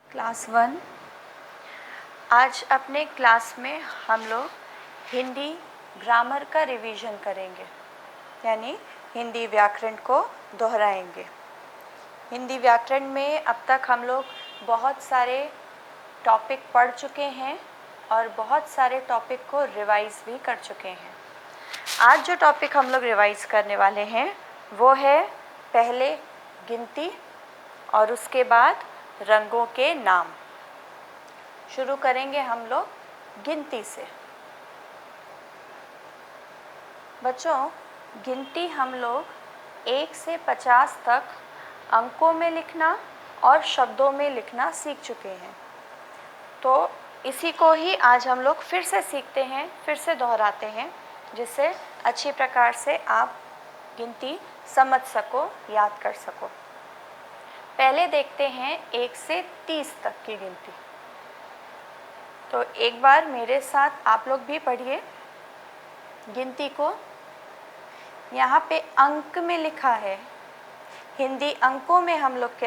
Class 1। आज अपने class में हम लोग हिंदी ग्रामर का रिवीजन करेंगे, यानी हिंदी व्याकरण को दोहराएंगे। हिंदी व्याकरण में अब तक हम लोग बहुत सारे टॉपिक पढ़ चुके हैं और बहुत सारे टॉपिक को रिवाइज भी कर चुके हैं। आज जो टॉपिक हम लोग रिवाइज करने वाले हैं वो है पहले गिनती और उसके बाद रंगों के नाम। शुरू करेंगे हम लोग गिनती से। बच्चों, गिनती हम लोग 1 से 50 तक अंकों में लिखना और शब्दों में लिखना सीख चुके हैं। तो इसी को ही आज हम लोग फिर से सीखते हैं, फिर से दोहराते हैं, जिससे अच्छी प्रकार से आप गिनती समझ सको, याद कर सको। पहले देखते हैं 1 से 30 तक की गिनती। तो एक बार मेरे साथ आप लोग भी पढ़िए गिनती को। यहाँ पे अंक में लिखा है, हिंदी अंकों में हम लोग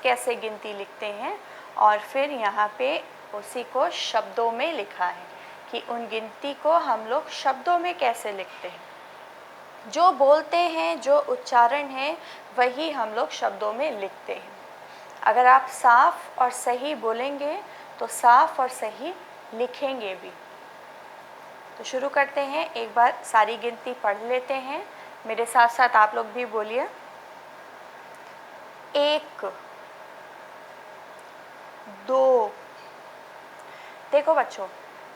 कैसे गिनती लिखते हैं, और फिर यहाँ पे उसी को शब्दों में लिखा है कि उन गिनती को हम लोग शब्दों में कैसे लिखते हैं। जो बोलते हैं, जो उच्चारण है, वही हम लोग शब्दों में लिखते हैं। अगर आप साफ और सही बोलेंगे तो साफ और सही लिखेंगे भी। तो शुरू करते हैं, एक बार सारी गिनती पढ़ लेते हैं। मेरे साथ साथ आप लोग भी बोलिए। 1, 2। देखो बच्चों,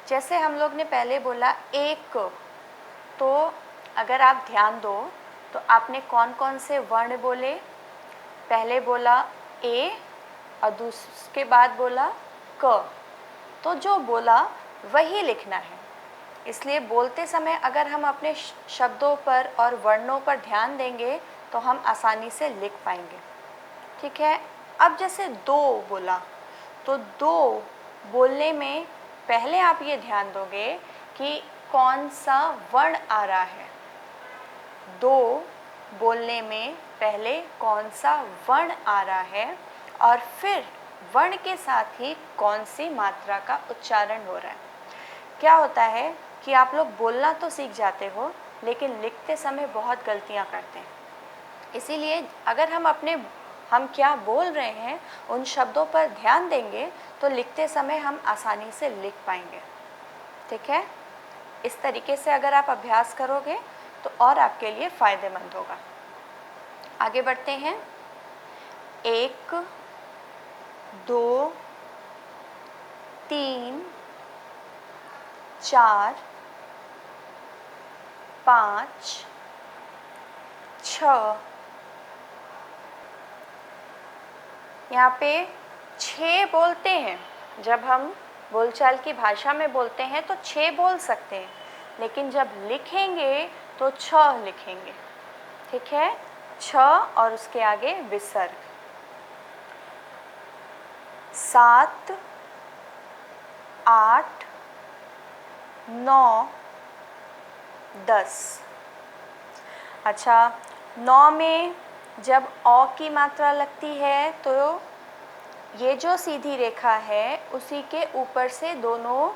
जैसे हम लोग ने पहले बोला 1, तो अगर आप ध्यान दो तो आपने कौन कौन से वर्ण बोले। पहले बोला ए और उसके बाद बोला क। तो जो बोला वही लिखना है। इसलिए बोलते समय अगर हम अपने शब्दों पर और वर्णों पर ध्यान देंगे तो हम आसानी से लिख पाएंगे। ठीक है। अब जैसे 2 बोला, तो 2 बोलने में पहले आप ये ध्यान दोगे कि कौन सा वर्ण आ रहा है। 2 बोलने में पहले कौन सा वर्ण आ रहा है और फिर वर्ण के साथ ही कौन सी मात्रा का उच्चारण हो रहा है। क्या होता है कि आप लोग बोलना तो सीख जाते हो, लेकिन लिखते समय बहुत गलतियां करते हैं। इसीलिए अगर हम क्या बोल रहे हैं उन शब्दों पर ध्यान देंगे तो लिखते समय हम आसानी से लिख पाएंगे। ठीक है। इस तरीके से अगर आप अभ्यास करोगे तो और आपके लिए फ़ायदेमंद होगा। आगे बढ़ते हैं। 1, 2, 3, 4, 5, 6। यहाँ पे 6 बोलते हैं। जब हम बोलचाल की भाषा में बोलते हैं तो 6 बोल सकते हैं, लेकिन जब लिखेंगे तो 6 लिखेंगे। ठीक है। 6 और उसके आगे विसर्ग। 7, 8, 9, 10। अच्छा, 9 में जब औ की मात्रा लगती है तो ये जो सीधी रेखा है उसी के ऊपर से दोनों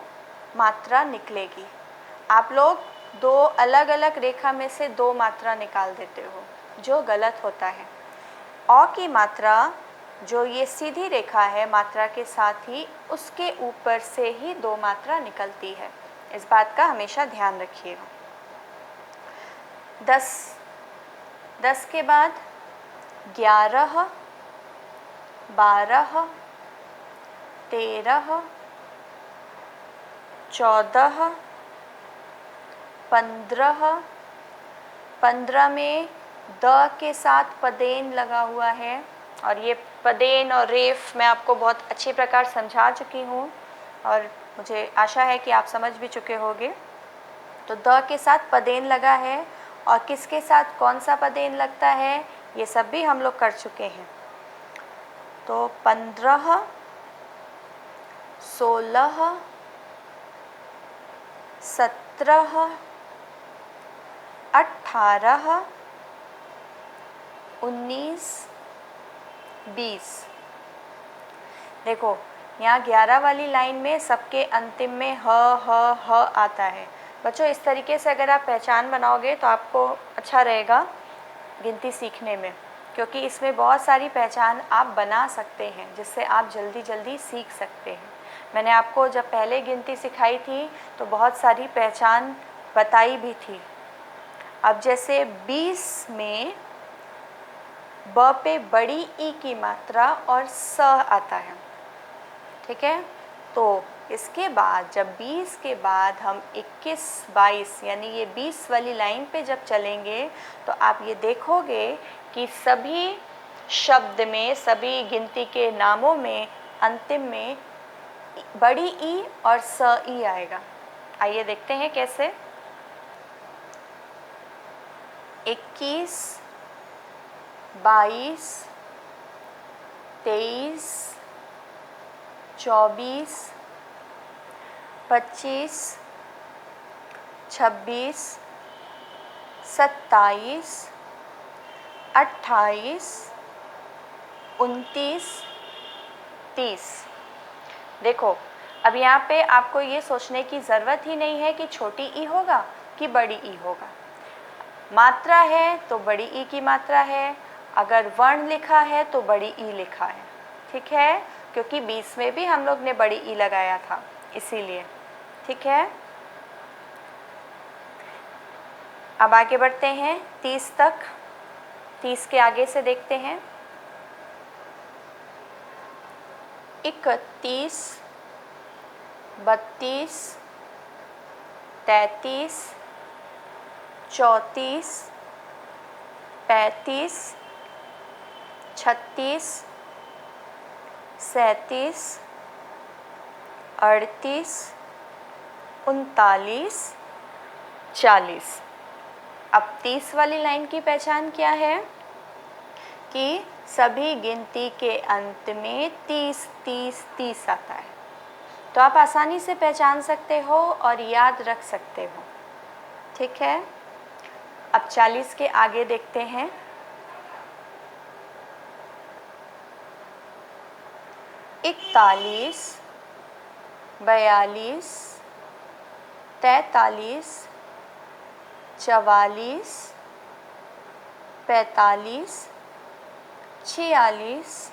मात्रा निकलेगी। आप लोग 2 अलग अलग रेखा में से 2 मात्रा निकाल देते हो, जो गलत होता है। औ की मात्रा जो ये सीधी रेखा है मात्रा के साथ ही उसके ऊपर से ही 2 मात्रा निकलती है। इस बात का हमेशा ध्यान रखिएगा। 10 के बाद 11, 12, 13, 14, 15। 15 में द के साथ पदेन लगा हुआ है, और ये पदेन और रेफ मैं आपको बहुत अच्छी प्रकार समझा चुकी हूँ और मुझे आशा है कि आप समझ भी चुके होंगे। तो द के साथ पदेन लगा है और किसके साथ कौन सा पदेन लगता है ये सब भी हम लोग कर चुके हैं। तो 15, 16, 17, 18, 19, 20। देखो, यहाँ 11 वाली लाइन में सबके अंतिम में ह आता है। बच्चों इस तरीके से अगर आप पहचान बनाओगे तो आपको अच्छा रहेगा गिनती सीखने में, क्योंकि इसमें बहुत सारी पहचान आप बना सकते हैं जिससे आप जल्दी जल्दी सीख सकते हैं। मैंने आपको जब पहले गिनती सिखाई थी तो बहुत सारी पहचान बताई भी थी। अब जैसे 20 में ब पे बड़ी ई की मात्रा और स आता है, ठीक है। तो इसके बाद जब 20 के बाद हम 21, 22 यानी ये 20 वाली लाइन पे जब चलेंगे तो आप ये देखोगे कि सभी शब्द में, सभी गिनती के नामों में अंतिम में बड़ी ई और स ई आएगा। आइए देखते हैं कैसे। 21, 22, 23, 24, 25, 26, 27, 28, 29, 30। देखो अब यहाँ पे आपको ये सोचने की ज़रूरत ही नहीं है कि छोटी ई होगा कि बड़ी ई होगा। मात्रा है तो बड़ी ई की मात्रा है, अगर वर्ण लिखा है तो बड़ी ई लिखा है, ठीक है, क्योंकि 20 में भी हम लोग ने बड़ी ई लगाया था इसीलिए, ठीक है। अब आगे बढ़ते हैं 30 तक। 30 के आगे से देखते हैं। 31, 32, 33, 34, 35, 36, 37, 38, 39, 40। अब 30 वाली लाइन की पहचान क्या है कि सभी गिनती के अंत में 30, 30, 30 आता है। तो आप आसानी से पहचान सकते हो और याद रख सकते हो, ठीक है। अब 40 के आगे देखते हैं। 41, 42, 43, 44, 45, 46,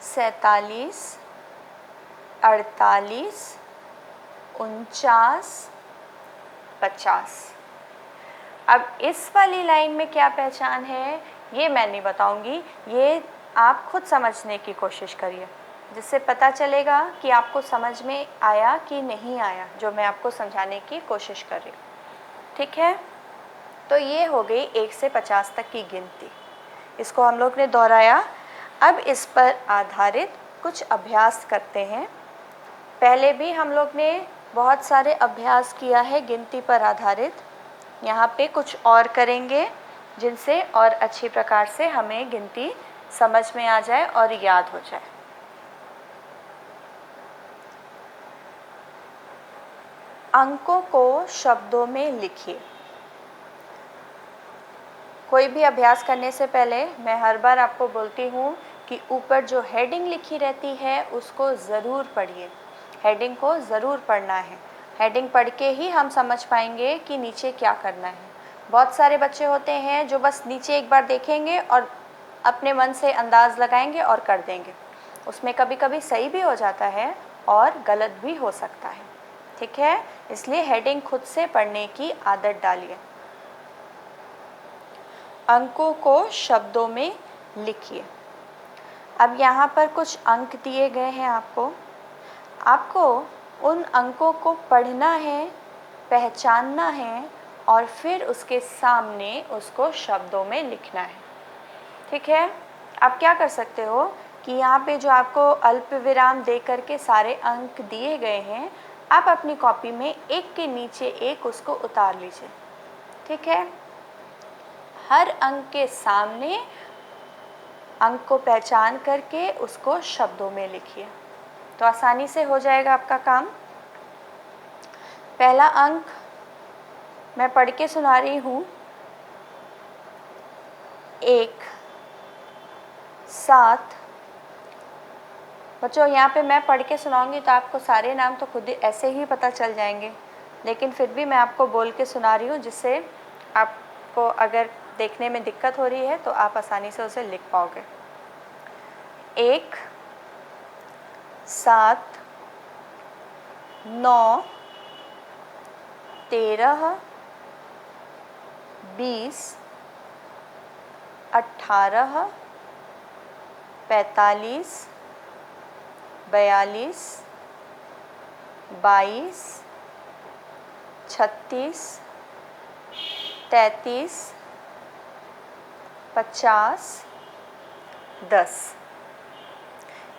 47, 48, 49, 50। अब इस वाली लाइन में क्या पहचान है ये मैं नहीं बताऊंगी, ये आप खुद समझने की कोशिश करिए, जिससे पता चलेगा कि आपको समझ में आया कि नहीं आया जो मैं आपको समझाने की कोशिश कर रही हूँ, ठीक है। तो ये हो गई 1 से 50 तक की गिनती, इसको हम लोग ने दोहराया। अब इस पर आधारित कुछ अभ्यास करते हैं। पहले भी हम लोग ने बहुत सारे अभ्यास किया है गिनती पर आधारित, यहाँ पे कुछ और करेंगे जिनसे और अच्छी प्रकार से हमें गिनती समझ में आ जाए और याद हो जाए। अंकों को शब्दों में लिखिए। कोई भी अभ्यास करने से पहले मैं हर बार आपको बोलती हूँ कि ऊपर जो हेडिंग लिखी रहती है उसको ज़रूर पढ़िए, हेडिंग को ज़रूर पढ़ना है। हेडिंग पढ़ के ही हम समझ पाएंगे कि नीचे क्या करना है। बहुत सारे बच्चे होते हैं जो बस नीचे एक बार देखेंगे और अपने मन से अंदाज़ लगाएंगे और कर देंगे, उसमें कभी कभी सही भी हो जाता है और गलत भी हो सकता है, ठीक है। इसलिए हेडिंग खुद से पढ़ने की आदत डालिए। अंकों को शब्दों में लिखिए। अब यहाँ पर कुछ अंक दिए गए हैं आपको उन अंकों को पढ़ना है, पहचानना है और फिर उसके सामने उसको शब्दों में लिखना है, ठीक है। आप क्या कर सकते हो कि यहाँ पे जो आपको अल्प विराम दे करके सारे अंक दिए गए हैं, आप अपनी कॉपी में एक के नीचे एक उसको उतार लीजिए, ठीक है। हर अंक के सामने अंक को पहचान करके उसको शब्दों में लिखिए, तो आसानी से हो जाएगा आपका काम। पहला अंक मैं पढ़ के सुना रही हूँ। 1, 7, बच्चों यहाँ पे मैं पढ़ के सुनाऊंगी तो आपको सारे नाम तो खुद ही ऐसे ही पता चल जाएंगे, लेकिन फिर भी मैं आपको बोल के सुना रही हूँ, जिससे आपको अगर देखने में दिक्कत हो रही है तो आप आसानी से उसे लिख पाओगे। 1 7 9 13 20 18 45 42 22 36 33 50 10।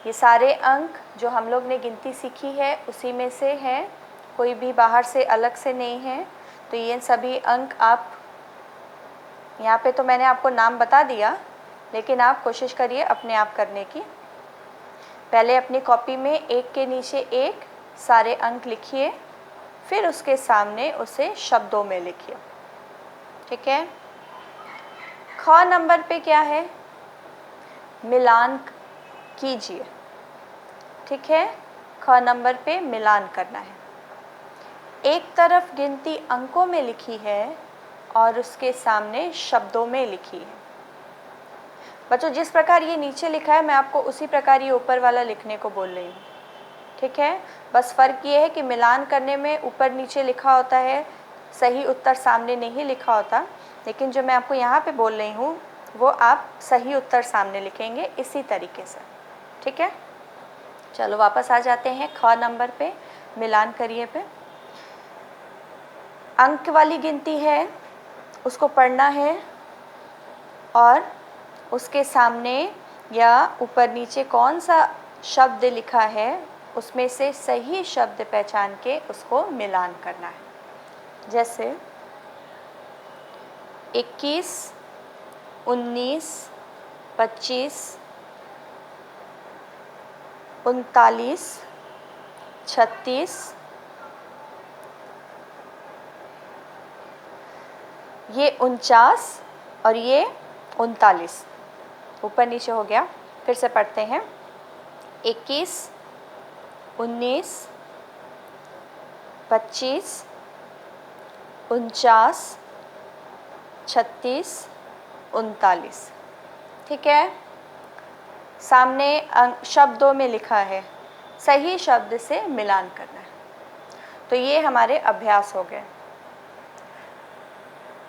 ये सारे अंक जो हम लोग ने गिनती सीखी है उसी में से हैं, कोई भी बाहर से अलग से नहीं है। तो ये सभी अंक आप यहाँ पे तो मैंने आपको नाम बता दिया, लेकिन आप कोशिश करिए अपने आप करने की। पहले अपनी कॉपी में एक के नीचे एक सारे अंक लिखिए, फिर उसके सामने उसे शब्दों में लिखिए। ठीक है। ख नंबर पे क्या है? मिलान कीजिए। ठीक है, ख नंबर पे मिलान करना है। एक तरफ गिनती अंकों में लिखी है और उसके सामने शब्दों में लिखी है। बच्चों जिस प्रकार ये नीचे लिखा है मैं आपको उसी प्रकार ये ऊपर वाला लिखने को बोल रही हूँ। ठीक है, बस फ़र्क ये है कि मिलान करने में ऊपर नीचे लिखा होता है, सही उत्तर सामने नहीं लिखा होता, लेकिन जो मैं आपको यहाँ पे बोल रही हूँ वो आप सही उत्तर सामने लिखेंगे इसी तरीके से। ठीक है, चलो वापस आ जाते हैं ख नंबर पे, मिलान करिए पे। अंक वाली गिनती है, उसको पढ़ना है और उसके सामने या ऊपर नीचे कौन सा शब्द लिखा है उसमें से सही शब्द पहचान के उसको मिलान करना है। जैसे 21 19 25 39 36, ये 49 और ये 39, ऊपर नीचे हो गया। फिर से पढ़ते हैं 21 19 25 49 36 39। ठीक है, सामने शब्दों में लिखा है, सही शब्द से मिलान करना है। तो ये हमारे अभ्यास हो गए,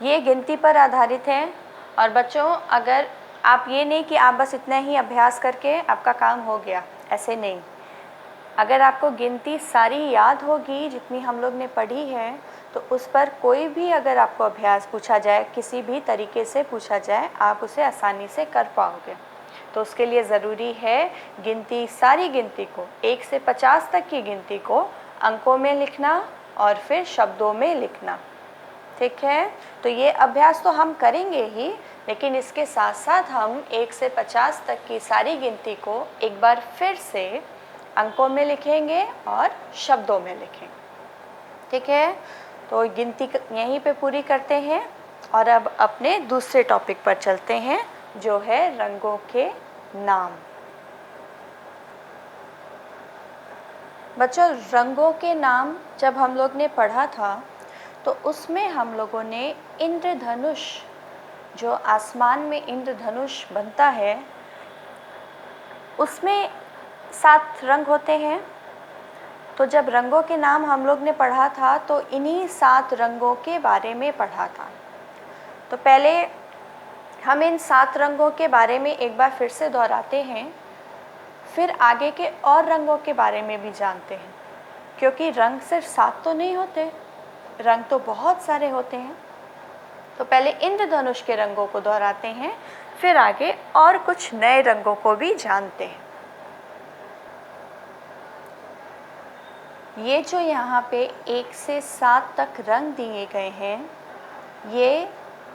ये गिनती पर आधारित है। और बच्चों अगर आप ये नहीं कि आप बस इतना ही अभ्यास करके आपका काम हो गया, ऐसे नहीं। अगर आपको गिनती सारी याद होगी जितनी हम लोग ने पढ़ी है, तो उस पर कोई भी अगर आपको अभ्यास पूछा जाए, किसी भी तरीके से पूछा जाए, आप उसे आसानी से कर पाओगे। तो उसके लिए ज़रूरी है गिनती, सारी गिनती को 1 से 50 तक की गिनती को अंकों में लिखना और फिर शब्दों में लिखना। ठीक है, तो ये अभ्यास तो हम करेंगे ही, लेकिन इसके साथ साथ हम 1 से 50 तक की सारी गिनती को एक बार फिर से अंकों में लिखेंगे और शब्दों में लिखेंगे। ठीक है, तो गिनती यहीं पे पूरी करते हैं और अब अपने दूसरे टॉपिक पर चलते हैं, जो है रंगों के नाम। बच्चों रंगों के नाम जब हम लोग ने पढ़ा था तो उसमें हम लोगों ने इंद्रधनुष, जो आसमान में इंद्रधनुष बनता है, उसमें 7 रंग होते हैं। तो जब रंगों के नाम हम लोग ने पढ़ा था तो इन्हीं 7 रंगों के बारे में पढ़ा था। तो पहले हम इन 7 रंगों के बारे में एक बार फिर से दोहराते हैं, फिर आगे के और रंगों के बारे में भी जानते हैं, क्योंकि रंग सिर्फ 7 तो नहीं होते, रंग तो बहुत सारे होते हैं। तो पहले इंद्रधनुष के रंगों को दोहराते हैं, फिर आगे और कुछ नए रंगों को भी जानते हैं। ये जो यहाँ पे 1 से 7 तक रंग दिए गए हैं, ये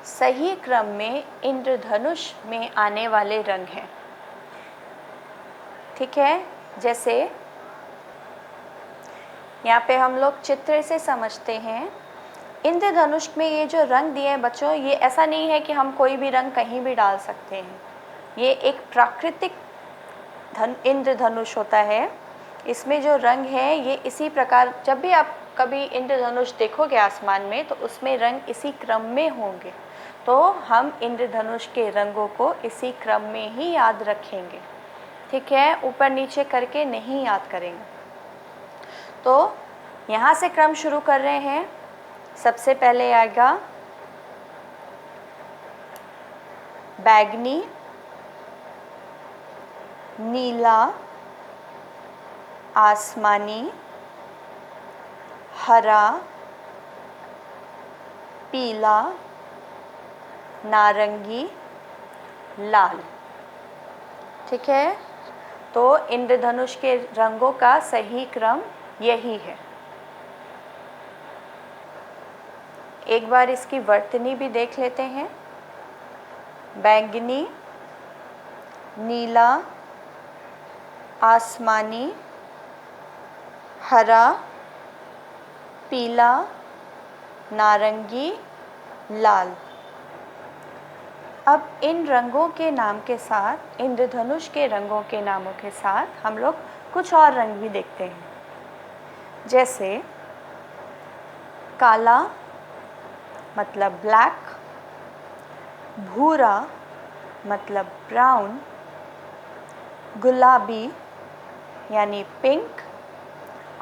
सही क्रम में इंद्रधनुष में आने वाले रंग हैं। ठीक है, जैसे यहाँ पे हम लोग चित्र से समझते हैं, इंद्रधनुष में ये जो रंग दिए हैं बच्चों, ये ऐसा नहीं है कि हम कोई भी रंग कहीं भी डाल सकते हैं। ये एक प्राकृतिक इंद्रधनुष होता है, इसमें जो रंग है ये इसी प्रकार, जब भी आप कभी इंद्रधनुष देखोगे आसमान में तो उसमें रंग इसी क्रम में होंगे। तो हम इंद्रधनुष के रंगों को इसी क्रम में ही याद रखेंगे, ठीक है, ऊपर नीचे करके नहीं याद करेंगे। तो यहाँ से क्रम शुरू कर रहे हैं। सबसे पहले आएगा बैगनी, नीला, आसमानी, हरा, पीला, नारंगी, लाल, ठीक है। तो इंद्रधनुष के रंगों का सही क्रम यही है। एक बार इसकी वर्तनी भी देख लेते हैं। बैंगनी, नीला, आसमानी, हरा, पीला, नारंगी, लाल। अब इन रंगों के नाम के साथ, इंद्रधनुष के रंगों के नामों के साथ हम लोग कुछ और रंग भी देखते हैं, जैसे काला मतलब ब्लैक, भूरा मतलब ब्राउन, गुलाबी यानी पिंक,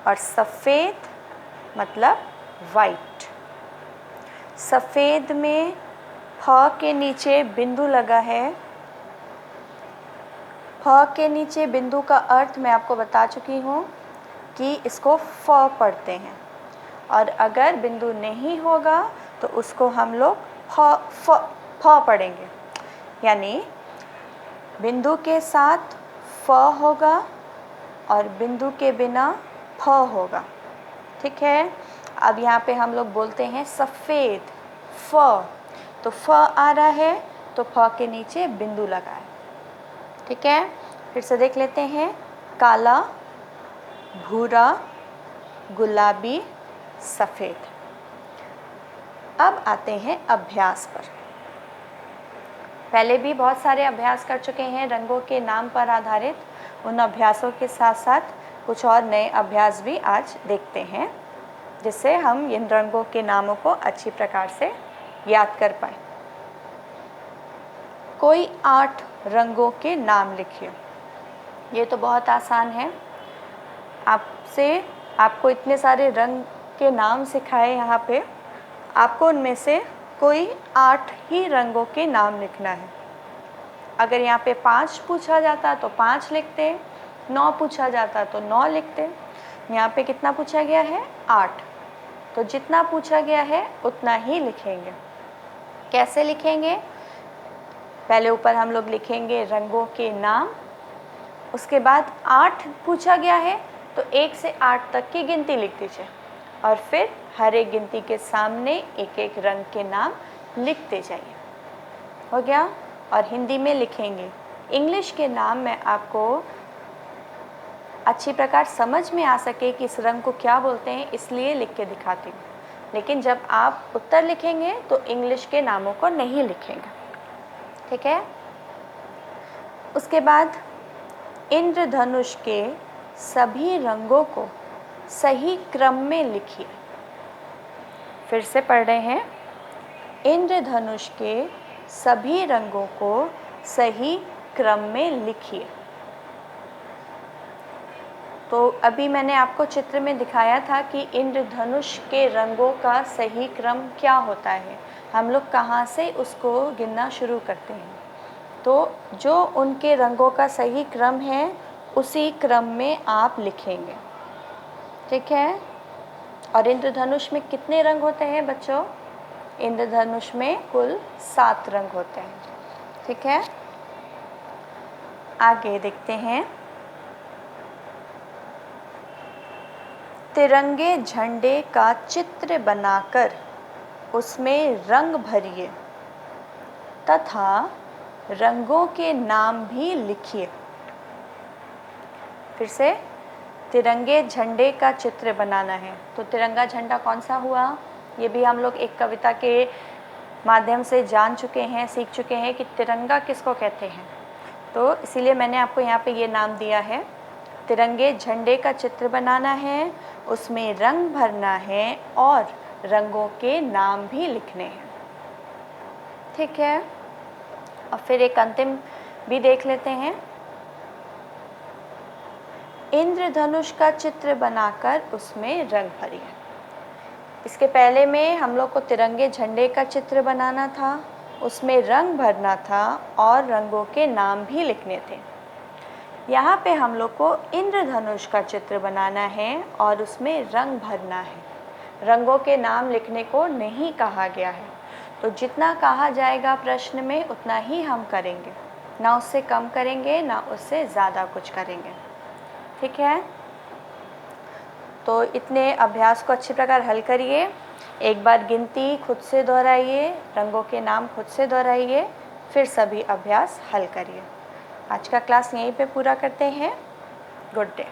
और सफ़ेद मतलब वाइट। सफ़ेद में फ के नीचे बिंदु लगा है। फ के नीचे बिंदु का अर्थ मैं आपको बता चुकी हूँ कि इसको फ पढ़ते हैं, और अगर बिंदु नहीं होगा तो उसको हम लोग फ पढ़ेंगे, यानी बिंदु के साथ फ होगा और बिंदु के बिना फ होगा, ठीक है। अब यहाँ पे हम लोग बोलते हैं सफ़ेद, फ, तो फ आ रहा है तो फ के नीचे बिंदु लगा है, ठीक है। फिर से देख लेते हैं। काला, भूरा, गुलाबी, सफ़ेद। अब आते हैं अभ्यास पर। पहले भी बहुत सारे अभ्यास कर चुके हैं रंगों के नाम पर आधारित। उन अभ्यासों के साथ साथ कुछ और नए अभ्यास भी आज देखते हैं, जिससे हम इन रंगों के नामों को अच्छी प्रकार से याद कर पाए। कोई 8 रंगों के नाम लिखिए। ये तो बहुत आसान है। आपको इतने सारे रंग के नाम सिखाए यहाँ पे, आपको उनमें से कोई 8 ही रंगों के नाम लिखना है। अगर यहाँ पे 5 पूछा जाता तो 5 लिखते, 9 पूछा जाता तो 9 लिखते। यहाँ पे कितना पूछा गया है? 8। तो जितना पूछा गया है उतना ही लिखेंगे। कैसे लिखेंगे? पहले ऊपर हम लोग लिखेंगे रंगों के नाम, उसके बाद 8 पूछा गया है तो 1 से 8 तक की गिनती लिख दीजिए, और फिर हर एक गिनती के सामने एक एक रंग के नाम लिखते जाइए। हो गया? और हिंदी में लिखेंगे। इंग्लिश के नाम मैं आपको अच्छी प्रकार समझ में आ सके कि इस रंग को क्या बोलते हैं, इसलिए लिख के दिखाती हूँ। लेकिन जब आप उत्तर लिखेंगे तो इंग्लिश के नामों को नहीं लिखेंगे, ठीक है। उसके बाद इंद्रधनुष के सभी रंगों को सही क्रम में लिखिए। फिर से पढ़ रहे हैं। इंद्रधनुष के सभी रंगों को सही क्रम में लिखिए। तो अभी मैंने आपको चित्र में दिखाया था कि इंद्रधनुष के रंगों का सही क्रम क्या होता है, हम लोग कहाँ से उसको गिनना शुरू करते हैं। तो जो उनके रंगों का सही क्रम है उसी क्रम में आप लिखेंगे, ठीक है। और इंद्रधनुष में कितने रंग होते हैं बच्चों? इंद्रधनुष में कुल 7 रंग होते हैं, ठीक है। आगे देखते हैं। तिरंगे झंडे का चित्र बनाकर उसमें रंग भरिए तथा रंगों के नाम भी लिखिए। फिर से, तिरंगे झंडे का चित्र बनाना है। तो तिरंगा झंडा कौन सा हुआ? ये भी हम लोग एक कविता के माध्यम से जान चुके हैं, सीख चुके हैं कि तिरंगा किसको कहते हैं। तो इसीलिए मैंने आपको यहाँ पे ये नाम दिया है। तिरंगे झंडे का चित्र बनाना है, उसमें रंग भरना है और रंगों के नाम भी लिखने हैं। ठीक है, और फिर एक अंतिम भी देख लेते हैं। इंद्रधनुष का चित्र बनाकर उसमें रंग भरिए। इसके पहले में हम लोग को तिरंगे झंडे का चित्र बनाना था, उसमें रंग भरना था और रंगों के नाम भी लिखने थे। यहाँ पे हम लोग को इंद्रधनुष का चित्र बनाना है और उसमें रंग भरना है, रंगों के नाम लिखने को नहीं कहा गया है। तो जितना कहा जाएगा प्रश्न में उतना ही हम करेंगे, ना उससे कम करेंगे ना उससे ज़्यादा कुछ करेंगे। ठीक है, तो इतने अभ्यास को अच्छी प्रकार हल करिए। एक बार गिनती खुद से दोहराइए, रंगों के नाम खुद से दोहराइए, फिर सभी अभ्यास हल करिए। आज का क्लास यहीं पे पूरा करते हैं। Good day.